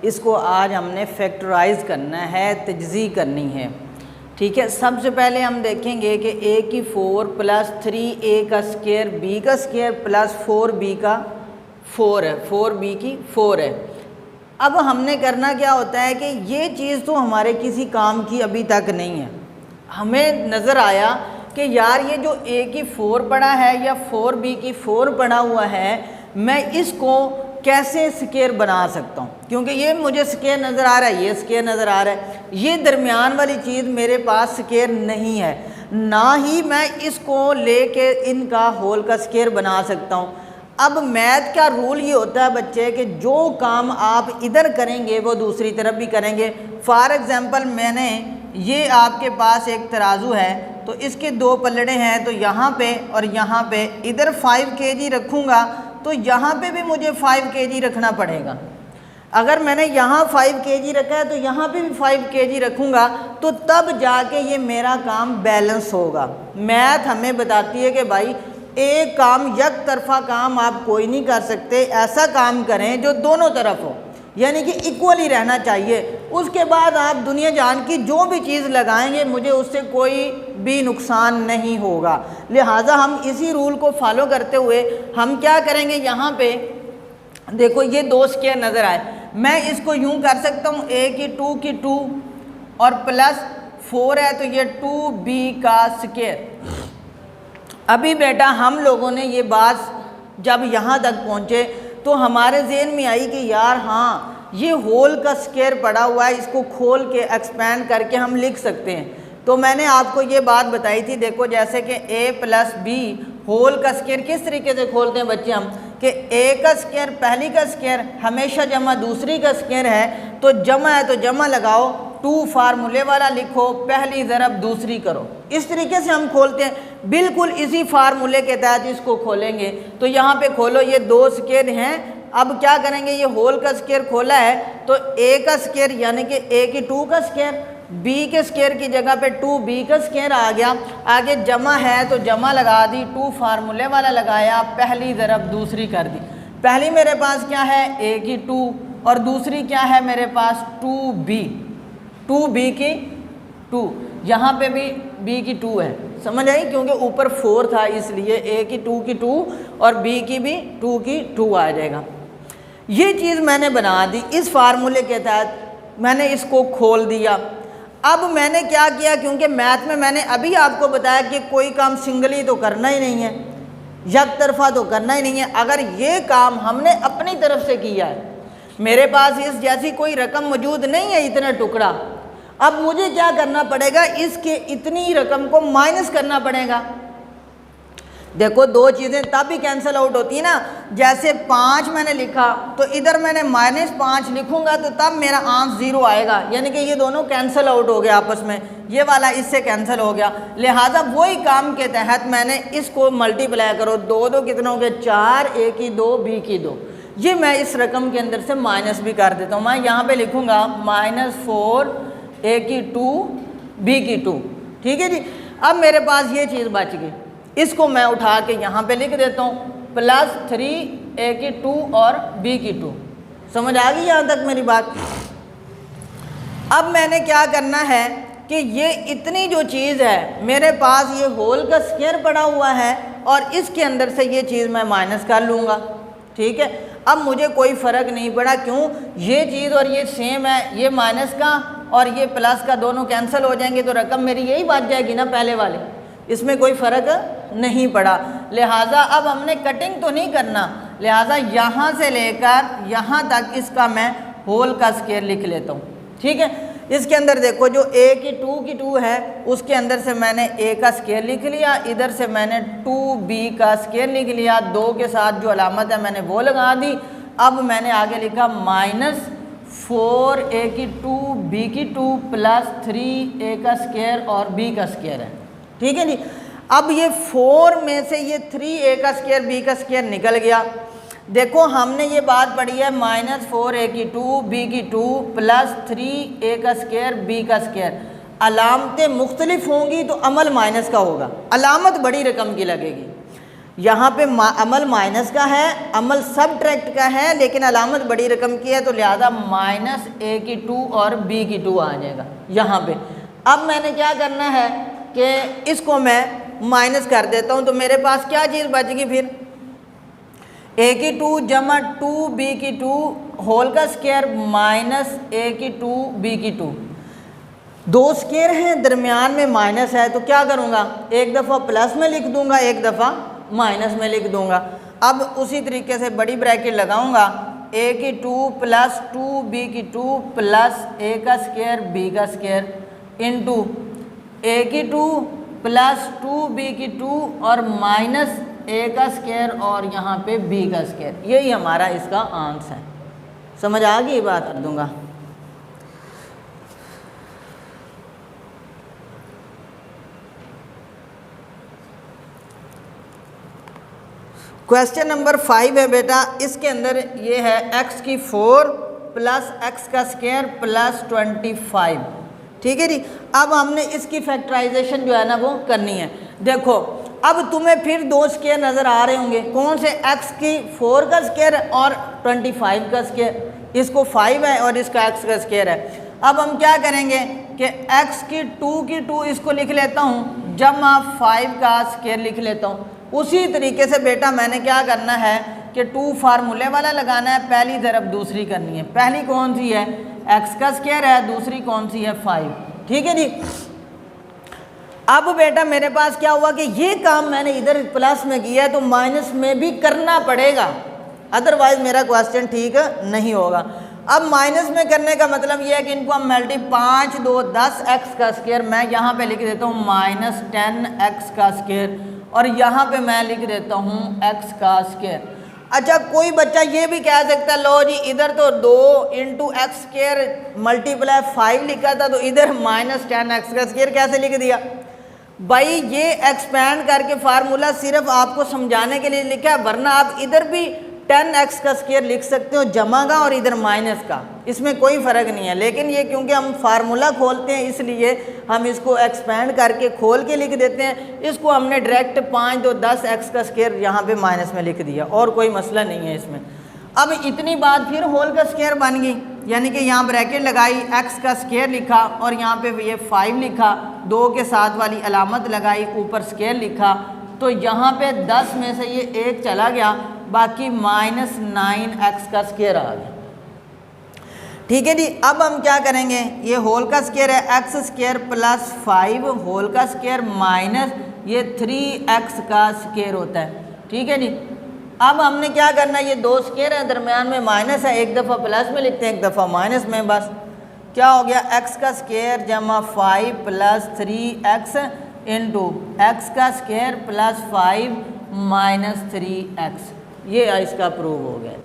इसको आज हमने फैक्टराइज करना है, तजज़ी करनी है। ठीक है, सबसे पहले हम देखेंगे कि a की 4 प्लस 3a का स्क्वायर b का स्क्वायर प्लस 4b का 4 है, 4b की 4 है। अब हमने करना क्या होता है कि ये चीज़ तो हमारे किसी काम की अभी तक नहीं है। हमें नज़र आया कि यार ये जो a की 4 पड़ा है या 4b की 4 पड़ा हुआ है, मैं इसको कैसे स्क्वायर बना सकता हूँ, क्योंकि ये मुझे स्क्वायर नज़र आ रहा है, ये स्क्वायर नज़र आ रहा है, ये दरमियान वाली चीज़ मेरे पास स्क्वायर नहीं है, ना ही मैं इसको लेके इनका होल का स्क्वायर बना सकता हूँ। अब मैथ का रूल ये होता है बच्चे कि जो काम आप इधर करेंगे वो दूसरी तरफ भी करेंगे। फॉर एग्ज़ाम्पल मैंने ये आपके पास एक तराजू है, तो इसके 2 पलड़े हैं, तो यहाँ पे और यहाँ पे इधर 5 kg रखूँगा तो यहाँ पे भी मुझे 5 kg रखना पड़ेगा। अगर मैंने यहाँ 5 kg रखा है तो यहाँ पे भी 5 kg रखूँगा, तो तब जाके ये मेरा काम बैलेंस होगा। मैथ हमें बताती है कि भाई एक काम, एक तरफा काम आप कोई नहीं कर सकते, ऐसा काम करें जो दोनों तरफ हो, यानी कि इक्वली रहना चाहिए। उसके बाद आप दुनिया जान की जो भी चीज़ लगाएंगे मुझे उससे कोई भी नुकसान नहीं होगा। लिहाजा हम इसी रूल को फॉलो करते हुए हम क्या करेंगे, यहाँ पे देखो ये 2 स्क्वायर नज़र आए, मैं इसको यूँ कर सकता हूँ a की 2 की 2 और प्लस 4 है तो ये 2b का स्क्वायर। अभी बेटा हम लोगों ने ये बात जब यहाँ तक पहुँचे तो हमारे जहन में आई कि यार हाँ ये होल का स्क्वायर पड़ा हुआ है, इसको खोल के एक्सपेंड करके हम लिख सकते हैं। तो मैंने आपको ये बात बताई थी, देखो जैसे कि a प्लस बी होल का स्क्वायर किस तरीके से खोलते हैं बच्चे हम, कि a का स्क्वायर पहली का स्क्वायर हमेशा जमा दूसरी का स्क्वायर है, तो जमा है तो जमा लगाओ, 2 फार्मूले वाला लिखो, पहली ज़रब दूसरी करो, इस तरीके से हम खोलते हैं। बिल्कुल इसी फार्मूले के तहत इसको खोलेंगे। तो यहाँ पे खोलो, ये 2 स्क्वायर हैं। अब क्या करेंगे, ये होल का स्क्वायर खोला है तो a का स्क्वायर यानी कि a की 2 का स्क्वायर, b के स्क्वायर की जगह पे 2b का स्क्वायर आ गया, आगे जमा है तो जमा लगा दी, 2 फार्मूले वाला लगाया, पहली ज़रब दूसरी कर दी। पहली मेरे पास क्या है a की 2 और दूसरी क्या है मेरे पास 2b की 2, यहाँ पे भी b की 2 है, समझ आई, क्योंकि ऊपर 4 था इसलिए a की 2 की 2 और b की भी 2 की 2 आ जाएगा। ये चीज़ मैंने बना दी, इस फार्मूले के तहत मैंने इसको खोल दिया। अब मैंने क्या किया, क्योंकि मैथ में मैंने अभी आपको बताया कि कोई काम सिंगली तो करना ही नहीं है, एक तरफा तो करना ही नहीं है। अगर ये काम हमने अपनी तरफ से किया है, मेरे पास इस जैसी कोई रकम मौजूद नहीं है, इतना टुकड़ा, अब मुझे क्या करना पड़ेगा, इसके इतनी रकम को माइनस करना पड़ेगा। देखो 2 चीज़ें तब भी कैंसिल आउट होती है ना, जैसे 5 मैंने लिखा तो इधर मैंने -5 लिखूंगा तो तब मेरा आंसर 0 आएगा, यानी कि ये दोनों कैंसिल आउट हो गया आपस में, ये वाला इससे कैंसिल हो गया। लिहाजा वही काम के तहत मैंने इसको मल्टीप्लाई करो, 2 कितने हो गए 4, a की 2 b की 2, ये मैं इस रकम के अंदर से माइनस भी कर देता हूँ। मैं यहाँ पे लिखूँगा -4 a की 2 b की 2, ठीक है जी। अब मेरे पास ये चीज़ बच गई, इसको मैं उठा के यहाँ पे लिख देता हूँ +3 a की 2 और b की 2। समझ आ गई यहाँ तक मेरी बात। अब मैंने क्या करना है कि ये इतनी जो चीज़ है मेरे पास, ये होल का स्क्वायर पड़ा हुआ है और इसके अंदर से ये चीज़ मैं माइनस कर लूँगा, ठीक है। अब मुझे कोई फ़र्क नहीं पड़ा, क्यों, ये चीज़ और ये सेम है, ये माइनस का और ये प्लस का दोनों कैंसिल हो जाएंगे तो रकम मेरी यही बच जाएगी ना पहले वाले, इसमें कोई फ़र्क नहीं पड़ा। लिहाजा अब हमने कटिंग तो नहीं करना, लिहाजा यहाँ से लेकर यहाँ तक इसका मैं होल का स्क्वायर लिख लेता हूँ, ठीक है। इसके अंदर देखो जो a की 2 है उसके अंदर से मैंने a का स्क्वायर लिख लिया, इधर से मैंने 2b का स्क्वायर लिख लिया, 2 के साथ जो अलामत है मैंने वो लगा दी। अब मैंने आगे लिखा -4 a की 2 b की 2 +3 a का स्क्वायर और b का स्क्वायर है, ठीक है जी। अब ये 4 में से ये 3 a का स्क्वायर b का स्क्वायर निकल गया। देखो हमने ये बात पढ़ी है -4 a की 2 b की 2 +3 a का स्क्वायर b का स्क्वायर। अलामतें मुख्तलिफ होंगी तो अमल माइनस का होगा, अलामत बड़ी रकम की लगेगी। यहाँ पे अमल माइनस का है, अमल सबट्रैक्ट का है, लेकिन अलामत बड़ी रकम की है तो लिहाजा माइनस ए की 2 और बी की 2 आ जाएगा यहाँ पे। अब मैंने क्या करना है कि इसको मैं माइनस कर देता हूँ, तो मेरे पास क्या चीज़ बच गई फिर, ए की 2 जमा 2 बी की 2 होल का स्क्वायर माइनस ए की 2 बी की 2। दो स्क्वायर हैं, दरमियान में माइनस है, तो क्या करूँगा, एक दफ़ा प्लस में लिख दूँगा, एक दफ़ा माइनस में लिख दूँगा। अब उसी तरीके से बड़ी ब्रैकेट लगाऊँगा, ए की 2 प्लस 2 बी की 2 प्लस ए का स्क्वायर बी का स्क्वायर इंटू ए की 2 प्लस 2 बी की 2 और माइनस ए का स्क्वायर और यहाँ पे बी का स्क्वायर। यही हमारा इसका आंसर है। समझ आ गई बात, कर दूँगा। क्वेश्चन नंबर 5 है बेटा, इसके अंदर ये है x की 4 प्लस एक्स का स्क्वायर प्लस 25। ठीक है जी। अब हमने इसकी फैक्टराइजेशन जो है ना वो करनी है। देखो अब तुम्हें फिर दो स्क्वायर नज़र आ रहे होंगे, कौन से, x की 4 का स्क्वायर और 25 का स्क्वायर। इसको 5 है और इसका x का स्क्वायर है। अब हम क्या करेंगे कि x की 2 इसको लिख लेता हूँ जमा 5 का स्क्वायर लिख लेता हूँ। उसी तरीके से बेटा मैंने क्या करना है कि 2 फार्मूले वाला लगाना है, पहली तरफ दूसरी करनी है। पहली कौन सी है, x का स्क्वायर है, दूसरी कौन सी है, 5। ठीक है जी। अब बेटा मेरे पास क्या हुआ कि ये काम मैंने इधर प्लस में किया है तो माइनस में भी करना पड़ेगा, अदरवाइज मेरा क्वेश्चन ठीक नहीं होगा। अब माइनस में करने का मतलब ये है कि इनको हम 5 2 10 x का स्क्वायर, मैं यहाँ पे लिख देता हूँ माइनस 10x का स्क्वायर और यहाँ पे मैं लिख देता हूँ x का स्क्वायर। अच्छा कोई बच्चा ये भी कह सकता है, लो जी इधर तो 2 इंटू एक्स स्क्वायर मल्टीप्लाई 5 लिखा था तो इधर माइनस 10x का स्क्वायर कैसे लिख दिया। भाई ये एक्सपैंड करके फार्मूला सिर्फ आपको समझाने के लिए लिखा है, वरना आप इधर भी 10x का स्क्वायर लिख सकते हो जमा का और इधर माइनस का, इसमें कोई फ़र्क नहीं है। लेकिन ये क्योंकि हम फार्मूला खोलते हैं इसलिए हम इसको एक्सपैंड करके खोल के लिख देते हैं। इसको हमने डायरेक्ट 5 2 10x का स्क्वायर यहाँ पे माइनस में लिख दिया और कोई मसला नहीं है इसमें। अब इतनी बात फिर होल का स्क्वायर बन गई, यानी कि यहाँ ब्रैकेट लगाई, x का स्क्वायर लिखा और यहाँ पे ये 5 लिखा, 2 के साथ वाली अलामत लगाई, ऊपर स्क्वायर लिखा, तो यहाँ पे 10 में से ये 1 चला गया, बाकी माइनस 9x का स्क्वायर आ गया। ठीक है जी। अब हम क्या करेंगे, ये होल का स्क्वायर है x स्क्वायर प्लस 5 होल का स्क्वायर माइनस ये 3x का स्क्वायर होता है। ठीक है जी। अब हमने क्या करना है, ये दो स्क्वायर है, दरमियान में माइनस है, एक दफ़ा प्लस में लिखते हैं एक दफ़ा माइनस में, बस क्या हो गया, x का स्क्वायर जमा 5 प्लस 3x इंटू एक्स का स्क्वायर प्लस 5 माइनस 3x। ये इसका प्रूव हो गया।